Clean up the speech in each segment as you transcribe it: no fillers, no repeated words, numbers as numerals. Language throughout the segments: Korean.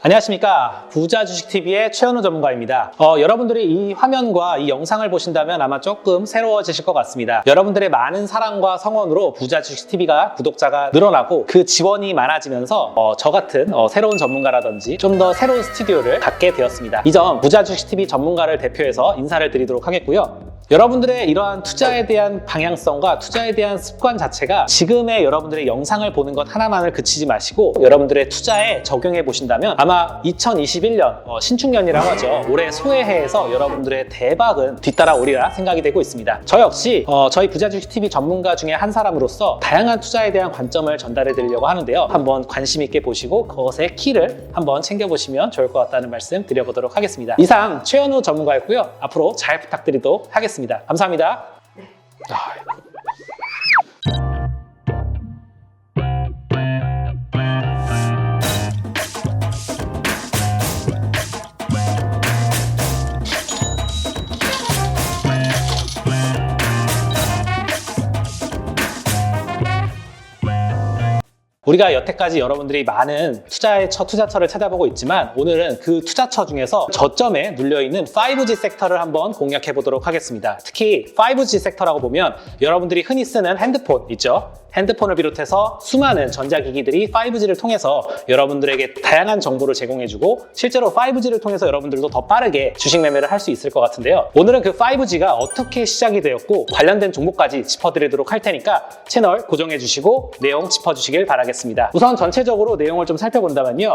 안녕하십니까. 부자주식TV의 최현우 전문가입니다. 여러분들이 이 화면과 이 영상을 보신다면 아마 조금 새로워지실 것 같습니다. 여러분들의 많은 사랑과 성원으로 부자주식TV가 구독자가 늘어나고 그 지원이 많아지면서 저 같은 새로운 전문가라든지 좀 더 새로운 스튜디오를 갖게 되었습니다. 이 점 부자주식TV 전문가를 대표해서 인사를 드리도록 하겠고요. 여러분들의 이러한 투자에 대한 방향성과 투자에 대한 습관 자체가 지금의 여러분들의 영상을 보는 것 하나만을 그치지 마시고 여러분들의 투자에 적용해 보신다면 아마 2021년 신축년이라고 하죠. 올해 소해해에서 여러분들의 대박은 뒤따라오리라 생각이 되고 있습니다. 저 역시 저희 부자주식TV 전문가 중에 한 사람으로서 다양한 투자에 대한 관점을 전달해 드리려고 하는데요. 한번 관심 있게 보시고 그것의 키를 한번 챙겨보시면 좋을 것 같다는 말씀 드려보도록 하겠습니다. 이상 최현우 전문가였고요. 앞으로 잘 부탁드리도록 하겠습니다. 감사합니다. 우리가 여태까지 여러분들이 많은 투자처를 찾아보고 있지만 오늘은 그 투자처 중에서 저점에 눌려있는 5G 섹터를 한번 공략해 보도록 하겠습니다. 특히 5G 섹터라고 보면 여러분들이 흔히 쓰는 핸드폰 있죠? 핸드폰을 비롯해서 수많은 전자기기들이 5G를 통해서 여러분들에게 다양한 정보를 제공해주고 실제로 5G를 통해서 여러분들도 더 빠르게 주식 매매를 할 수 있을 것 같은데요. 오늘은 그 5G가 어떻게 시작이 되었고 관련된 종목까지 짚어드리도록 할 테니까 채널 고정해주시고 내용 짚어주시길 바라겠습니다. 우선 전체적으로 내용을 좀 살펴본다면요.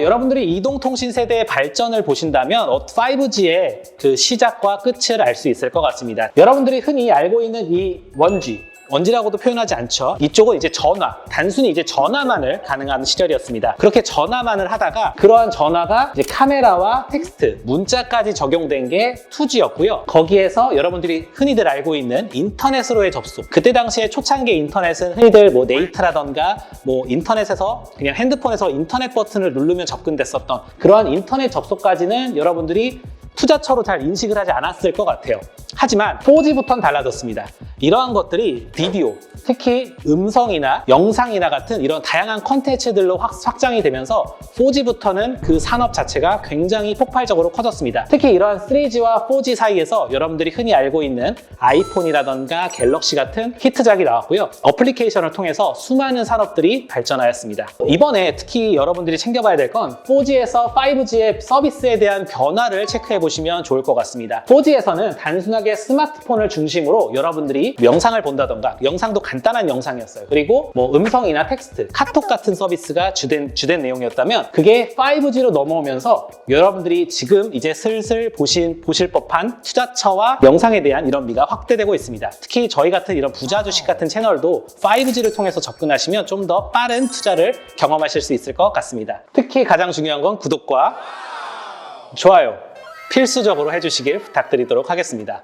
여러분들이 이동통신 세대의 발전을 보신다면 5G의 그 시작과 끝을 알 수 있을 것 같습니다. 여러분들이 흔히 알고 있는 이 원지라고도 표현하지 않죠. 이쪽은 이제 전화, 단순히 이제 전화만을 가능한 시절이었습니다. 그렇게 전화만을 하다가 그러한 전화가 이제 카메라와 텍스트, 문자까지 적용된 게 2G였고요. 거기에서 여러분들이 흔히들 알고 있는 인터넷으로의 접속. 그때 당시에 초창기 인터넷은 흔히들 뭐 네이트라던가 뭐 인터넷에서 그냥 핸드폰에서 인터넷 버튼을 누르면 접근됐었던 그러한 인터넷 접속까지는 여러분들이 투자처로 잘 인식을 하지 않았을 것 같아요. 하지만 4G부터는 달라졌습니다. 이러한 것들이 비디오, 특히 음성이나 영상이나 같은 이런 다양한 컨텐츠들로 확장이 되면서 4G부터는 그 산업 자체가 굉장히 폭발적으로 커졌습니다. 특히 이러한 3G와 4G 사이에서 여러분들이 흔히 알고 있는 아이폰이라던가 갤럭시 같은 히트작이 나왔고요. 어플리케이션을 통해서 수많은 산업들이 발전하였습니다. 이번에 특히 여러분들이 챙겨봐야 될 건 4G에서 5G의 서비스에 대한 변화를 체크해 보시면 좋을 것 같습니다. 4G에서는 단순하게 스마트폰을 중심으로 여러분들이 영상을 본다던가 영상도 간단한 영상이었어요. 그리고 뭐 음성이나 텍스트, 카톡 같은 서비스가 주된 내용이었다면 그게 5G로 넘어오면서 여러분들이 지금 이제 슬슬 보실 법한 투자처와 영상에 대한 이런 미가 확대되고 있습니다. 특히 저희 같은 이런 부자주식 같은 채널도 5G를 통해서 접근하시면 좀 더 빠른 투자를 경험하실 수 있을 것 같습니다. 특히 가장 중요한 건 구독과 좋아요 필수적으로 해주시길 부탁드리도록 하겠습니다.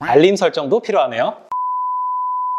알림 설정도 필요하네요.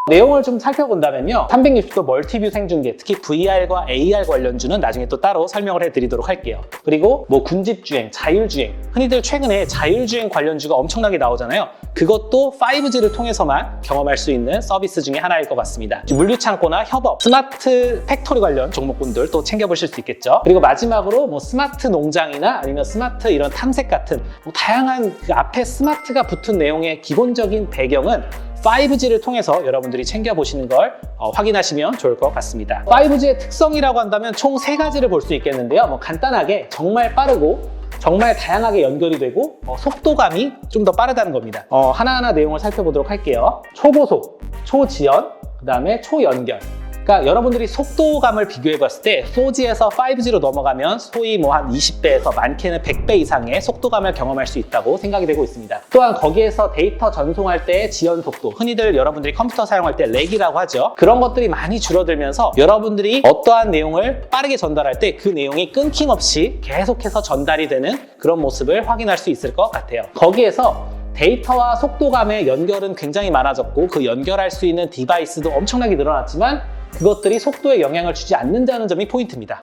내용을 좀 살펴본다면요. 360도 멀티뷰 생중계, 특히 VR과 AR 관련주는 나중에 또 따로 설명을 해드리도록 할게요. 그리고 뭐 군집주행, 자율주행, 흔히들 최근에 자율주행 관련주가 엄청나게 나오잖아요. 그것도 5G를 통해서만 경험할 수 있는 서비스 중에 하나일 것 같습니다. 물류창고나 협업, 스마트 팩토리 관련 종목군들 또 챙겨보실 수 있겠죠. 그리고 마지막으로 뭐 스마트 농장이나 아니면 스마트 이런 탐색 같은 뭐 다양한 그 앞에 스마트가 붙은 내용의 기본적인 배경은 5G를 통해서 여러분들이 챙겨보시는 걸 확인하시면 좋을 것 같습니다. 5G의 특성이라고 한다면 총 3가지를 볼 수 있겠는데요. 뭐 간단하게 정말 빠르고 정말 다양하게 연결이 되고 속도감이 좀 더 빠르다는 겁니다. 하나하나 내용을 살펴보도록 할게요. 초고속, 초지연, 그 다음에 초연결. 그러니까 여러분들이 속도감을 비교해 봤을 때 4G에서 5G로 넘어가면 소위 뭐 한 20배에서 많게는 100배 이상의 속도감을 경험할 수 있다고 생각이 되고 있습니다. 또한 거기에서 데이터 전송할 때의 지연 속도, 흔히들 여러분들이 컴퓨터 사용할 때 렉이라고 하죠. 그런 것들이 많이 줄어들면서 여러분들이 어떠한 내용을 빠르게 전달할 때 그 내용이 끊김없이 계속해서 전달이 되는 그런 모습을 확인할 수 있을 것 같아요. 거기에서 데이터와 속도감의 연결은 굉장히 많아졌고 그 연결할 수 있는 디바이스도 엄청나게 늘어났지만 그것들이 속도에 영향을 주지 않는다는 점이 포인트입니다.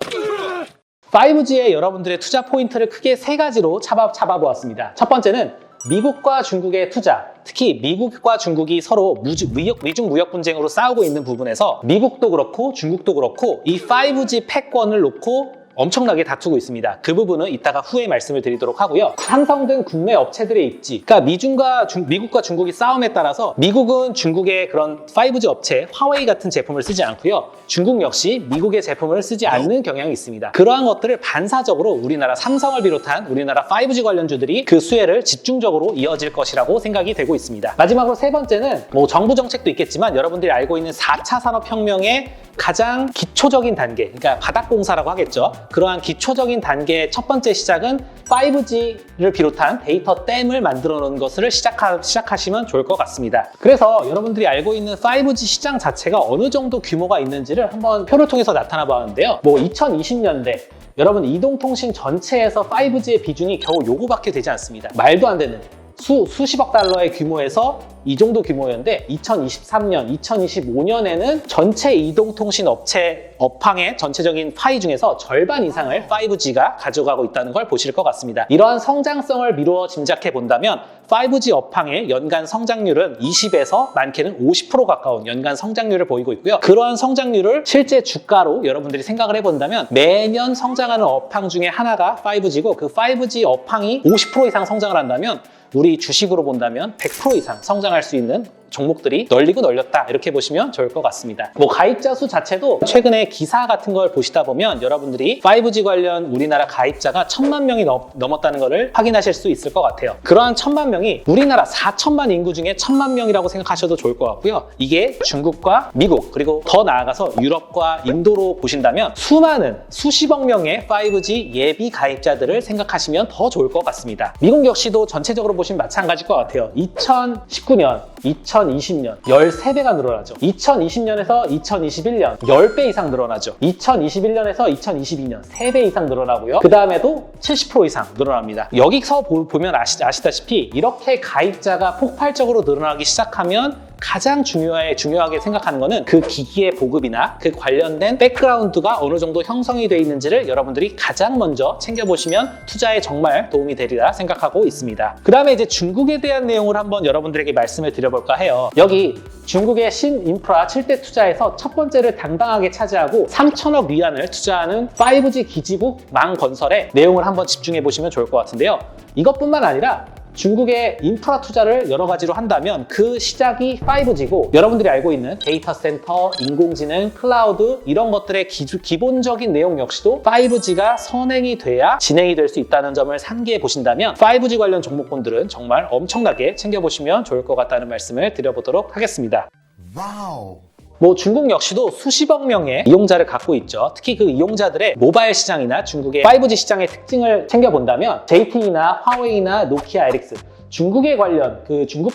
5G의 여러분들의 투자 포인트를 크게 3가지로 잡아보았습니다. 첫 번째는 미국과 중국의 투자, 특히 미국과 중국이 서로 미중 무역 분쟁으로 싸우고 있는 부분에서 미국도 그렇고 중국도 그렇고 이 5G 패권을 놓고 엄청나게 다투고 있습니다. 그 부분은 이따가 후에 말씀을 드리도록 하고요. 삼성 등 국내 업체들의 입지, 그러니까 미국과 중국이 싸움에 따라서 미국은 중국의 그런 5G 업체 화웨이 같은 제품을 쓰지 않고요. 중국 역시 미국의 제품을 쓰지 않는 경향이 있습니다. 그러한 것들을 반사적으로 우리나라 삼성을 비롯한 우리나라 5G 관련주들이 그 수혜를 집중적으로 이어질 것이라고 생각이 되고 있습니다. 마지막으로 세 번째는 뭐 정부 정책도 있겠지만 여러분들이 알고 있는 4차 산업혁명의 가장 기초적인 단계, 그러니까 바닥공사라고 하겠죠. 그러한 기초적인 단계의 첫 번째 시작은 5G를 비롯한 데이터 댐을 만들어 놓은 것을 시작하시면 좋을 것 같습니다. 그래서 여러분들이 알고 있는 5G 시장 자체가 어느 정도 규모가 있는지를 한번 표를 통해서 나타나 봤는데요. 뭐 2020년대 여러분 이동통신 전체에서 5G의 비중이 겨우 요거밖에 되지 않습니다. 말도 안 되는 수십억 달러의 규모에서 이 정도 규모였는데 2023년, 2025년에는 전체 이동통신 업황의 전체적인 파이 중에서 절반 이상을 5G가 가져가고 있다는 걸 보실 것 같습니다. 이러한 성장성을 미루어 짐작해 본다면 5G 업황의 연간 성장률은 20에서 많게는 50% 가까운 연간 성장률을 보이고 있고요. 그러한 성장률을 실제 주가로 여러분들이 생각을 해본다면 매년 성장하는 업황 중에 하나가 5G고 그 5G 업황이 50% 이상 성장을 한다면 우리 주식으로 본다면 100% 이상 성장할 수 있는 종목들이 널리고 널렸다 이렇게 보시면 좋을 것 같습니다. 뭐 가입자 수 자체도 최근에 기사 같은 걸 보시다 보면 여러분들이 5G 관련 우리나라 가입자가 1000만 명이 넘었다는 것을 확인하실 수 있을 것 같아요. 그러한 1000만 명이 우리나라 4천만 인구 중에 1000만 명이라고 생각하셔도 좋을 것 같고요. 이게 중국과 미국 그리고 더 나아가서 유럽과 인도로 보신다면 수많은 수십억 명의 5G 예비 가입자들을 생각하시면 더 좋을 것 같습니다. 미국 역시도 전체적으로 보시면 마찬가지일 것 같아요. 2019년 2020년 13배가 늘어나죠. 2020년에서 2021년 10배 이상 늘어나죠. 2021년에서 2022년 3배 이상 늘어나고요. 그 다음에도 70% 이상 늘어납니다. 여기서 보면 아시다시피 이렇게 가입자가 폭발적으로 늘어나기 시작하면 가장 중요하게 생각하는 거는 그 기기의 보급이나 그 관련된 백그라운드가 어느 정도 형성이 되어 있는지를 여러분들이 가장 먼저 챙겨보시면 투자에 정말 도움이 되리라 생각하고 있습니다. 그 다음에 이제 중국에 대한 내용을 한번 여러분들에게 말씀을 드려볼까 해요. 여기 중국의 신인프라 7대 투자에서 첫 번째를 당당하게 차지하고 3천억 위안을 투자하는 5G 기지국 망 건설의 내용을 한번 집중해 보시면 좋을 것 같은데요. 이것뿐만 아니라 중국의 인프라 투자를 여러 가지로 한다면 그 시작이 5G고 여러분들이 알고 있는 데이터 센터, 인공지능, 클라우드 이런 것들의 기본적인 내용 역시도 5G가 선행이 돼야 진행이 될 수 있다는 점을 상기해 보신다면 5G 관련 종목군들은 정말 엄청나게 챙겨보시면 좋을 것 같다는 말씀을 드려보도록 하겠습니다. 와우. 뭐 중국 역시도 수십억 명의 이용자를 갖고 있죠. 특히 그 이용자들의 모바일 시장이나 중국의 5G 시장의 특징을 챙겨본다면 JT나 화웨이나 노키아, 에릭슨 중국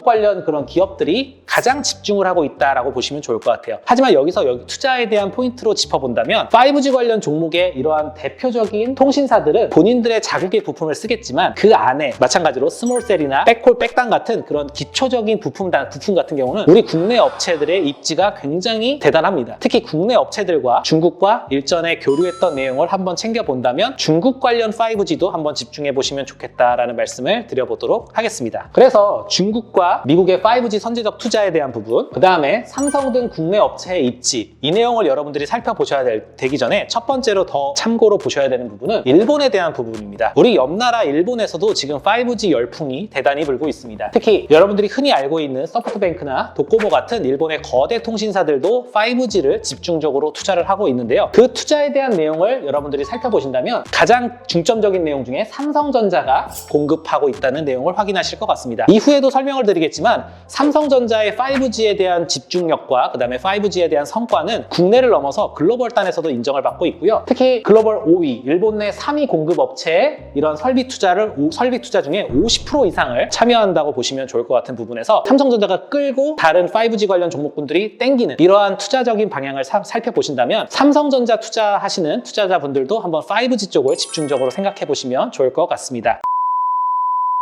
관련 그런 기업들이 가장 집중을 하고 있다라고 보시면 좋을 것 같아요. 하지만 여기 투자에 대한 포인트로 짚어본다면 5G 관련 종목의 이러한 대표적인 통신사들은 본인들의 자국의 부품을 쓰겠지만 그 안에 마찬가지로 스몰셀이나 백홀, 백단 같은 그런 기초적인 부품 같은 경우는 우리 국내 업체들의 입지가 굉장히 대단합니다. 특히 국내 업체들과 중국과 일전에 교류했던 내용을 한번 챙겨본다면 중국 관련 5G도 한번 집중해 보시면 좋겠다라는 말씀을 드려보도록 하겠습니다. 그래서 중국과 미국의 5G 선제적 투자에 대한 부분, 그 다음에 삼성 등 국내 업체의 입지, 이 내용을 여러분들이 살펴보셔야 되기 전에 첫 번째로 더 참고로 보셔야 되는 부분은 일본에 대한 부분입니다. 우리 옆나라 일본에서도 지금 5G 열풍이 대단히 불고 있습니다. 특히 여러분들이 흔히 알고 있는 소프트뱅크나 도코모 같은 일본의 거대 통신사들도 5G를 집중적으로 투자를 하고 있는데요. 그 투자에 대한 내용을 여러분들이 살펴보신다면 가장 중점적인 내용 중에 삼성전자가 공급하고 있다는 내용을 확인하실 것 같습니다. 이후에도 설명을 드리겠지만 삼성전자의 5G에 대한 집중력과 그 다음에 5G에 대한 성과는 국내를 넘어서 글로벌 단에서도 인정을 받고 있고요. 특히 글로벌 5위, 일본 내 3위 공급 업체의 이런 설비 투자 중에 50% 이상을 참여한다고 보시면 좋을 것 같은 부분에서 삼성전자가 끌고 다른 5G 관련 종목군들이 땡기는 이러한 투자적인 방향을 살펴보신다면 삼성전자 투자하시는 투자자분들도 한번 5G 쪽을 집중적으로 생각해 보시면 좋을 것 같습니다.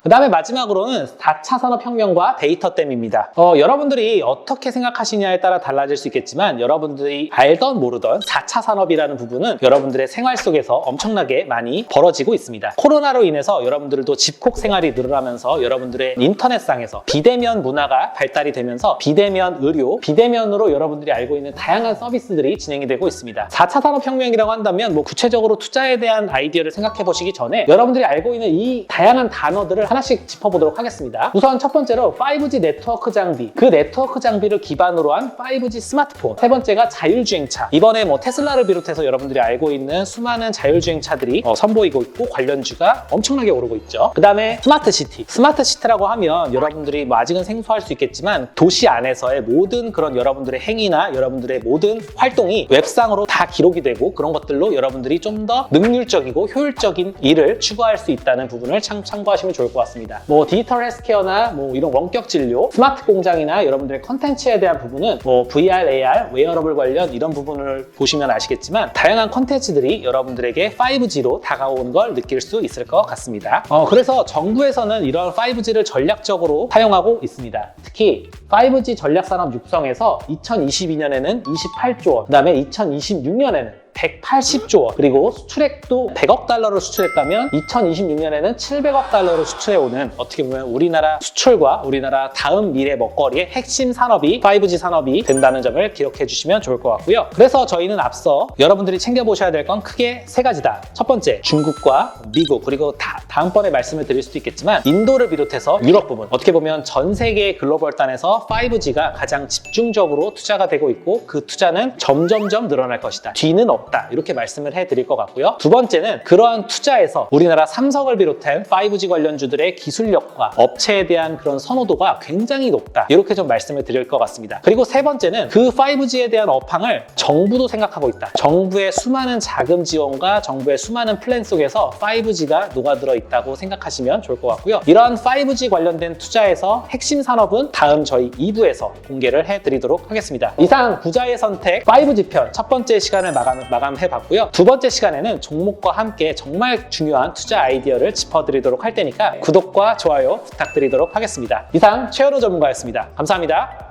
그 다음에 마지막으로는 4차 산업혁명과 데이터댐입니다. 여러분들이 어떻게 생각하시냐에 따라 달라질 수 있겠지만 여러분들이 알던 모르던 4차 산업이라는 부분은 여러분들의 생활 속에서 엄청나게 많이 벌어지고 있습니다. 코로나로 인해서 여러분들도 집콕 생활이 늘어나면서 여러분들의 인터넷상에서 비대면 문화가 발달이 되면서 비대면 의료, 비대면으로 여러분들이 알고 있는 다양한 서비스들이 진행이 되고 있습니다. 4차 산업혁명이라고 한다면 구체적으로 투자에 대한 아이디어를 생각해 보시기 전에 여러분들이 알고 있는 이 다양한 단어들을 하나씩 짚어보도록 하겠습니다. 우선 첫 번째로 5G 네트워크 장비, 그 네트워크 장비를 기반으로 한 5G 스마트폰. 세 번째가 자율주행차. 이번에 테슬라를 비롯해서 여러분들이 알고 있는 수많은 자율주행차들이 선보이고 있고 관련주가 엄청나게 오르고 있죠. 그 다음에 스마트시티. 스마트시티라고 하면 여러분들이 아직은 생소할 수 있겠지만 도시 안에서의 모든 그런 여러분들의 행위나 여러분들의 모든 활동이 웹상으로 다 기록이 되고 그런 것들로 여러분들이 좀 더 능률적이고 효율적인 일을 추구할 수 있다는 부분을 참고하시면 좋을 것 같습니다. 디지털 헬스케어나 이런 원격 진료, 스마트 공장이나 여러분들의 컨텐츠에 대한 부분은 VR, AR, 웨어러블 관련 이런 부분을 보시면 아시겠지만 다양한 컨텐츠들이 여러분들에게 5G로 다가오는 걸 느낄 수 있을 것 같습니다. 그래서 정부에서는 이런 5G를 전략적으로 사용하고 있습니다. 특히 5G 전략산업 육성에서 2022년에는 28조 원, 그 다음에 2026년에는 180조 원, 그리고 수출액도 100억 달러를 수출했다면 2026년에는 700억 달러를 수출해오는 어떻게 보면 우리나라 수출과 우리나라 다음 미래 먹거리의 핵심 산업이 5G 산업이 된다는 점을 기억해 주시면 좋을 것 같고요. 그래서 저희는 앞서 여러분들이 챙겨보셔야 될 건 크게 세 가지다. 첫 번째, 중국과 미국, 그리고 다음번에 말씀을 드릴 수도 있겠지만 인도를 비롯해서 유럽 부분, 어떻게 보면 전 세계 글로벌단에서 5G가 가장 집중적으로 투자가 되고 있고 그 투자는 점점점 늘어날 것이다. 뒤는 없다. 이렇게 말씀을 해드릴 것 같고요. 두 번째는 그러한 투자에서 우리나라 삼성을 비롯한 5G 관련주들의 기술력과 업체에 대한 그런 선호도가 굉장히 높다. 이렇게 좀 말씀을 드릴 것 같습니다. 그리고 세 번째는 그 5G에 대한 업황을 정부도 생각하고 있다. 정부의 수많은 자금 지원과 정부의 수많은 플랜 속에서 5G가 녹아들어 있다고 생각하시면 좋을 것 같고요. 이러한 5G 관련된 투자에서 핵심 산업은 다음 저희 2부에서 공개를 해드리도록 하겠습니다. 이상 부자의 선택 5G 편 첫 번째 시간을 마감해봤고요. 두 번째 시간에는 종목과 함께 정말 중요한 투자 아이디어를 짚어드리도록 할 테니까 구독과 좋아요 부탁드리도록 하겠습니다. 이상 최현우 전문가였습니다. 감사합니다.